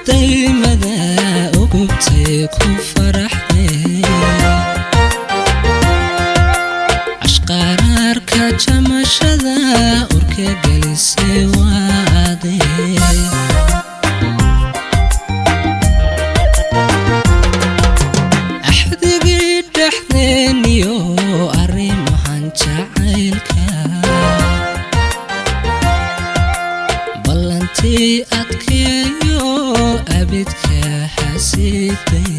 daymada ugubtay ku faraxday ashqaraarka jamashada urka gelisay waaday axdigii dhexdeeniyo arrimahan jacaylka ballantii adkeeyo abidka xasiday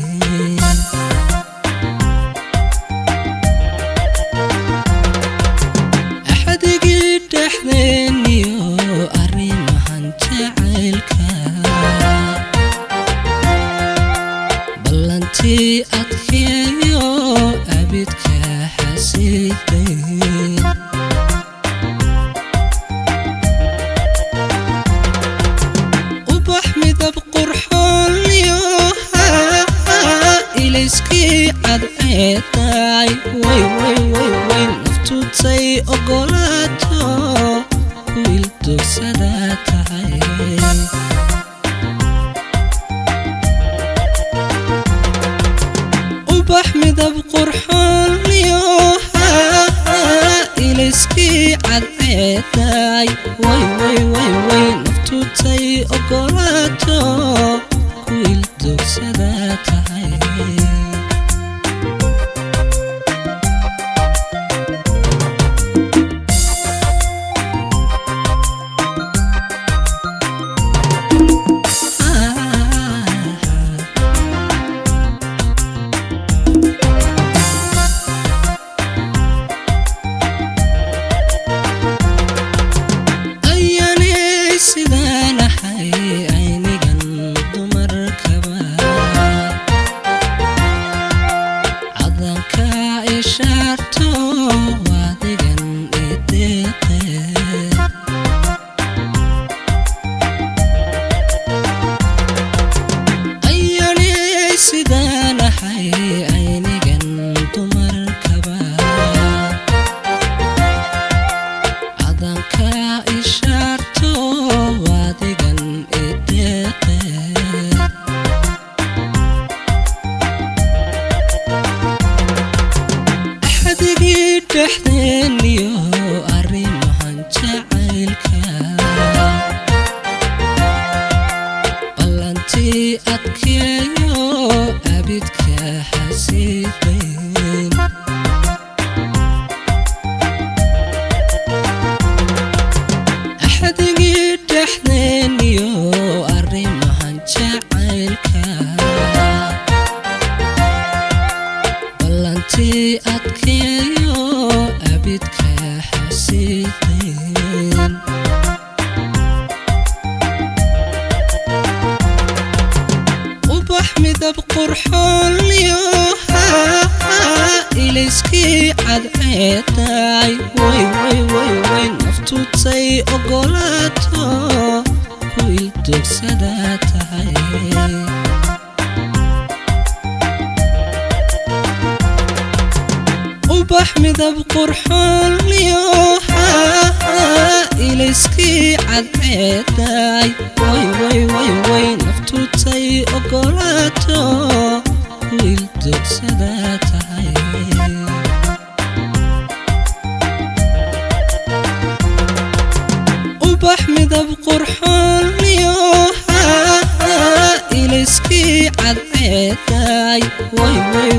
axdigii dhexdeeniyo arrimahan jacaylka ballantii adkeeyo abidka xasiday ilayskii cadceeday way naftutay ogolaato wiil dogsada tahay ubax midab qurxoon liyoha ilayskii cadceeday way naftutay ogolaato wiil dogsada tahay dhexdeeniyo arrimahan jacaylka ballantii adkeeyo abidka xasiday axdigii dhexdeeniyo arrimahan jacaylka ballantii adkeeyo abidka xasiday ubax midab qurxoon liyoha ilayskii cadceeday way naftutay ogolaato wiil dogsada tahay ubax midab qurxoon liyoha ilayskii cadceeday way naftutay ogolaato wiil dogsada tahay ubax midab qurxoon liyoha ilayskii cadceeday way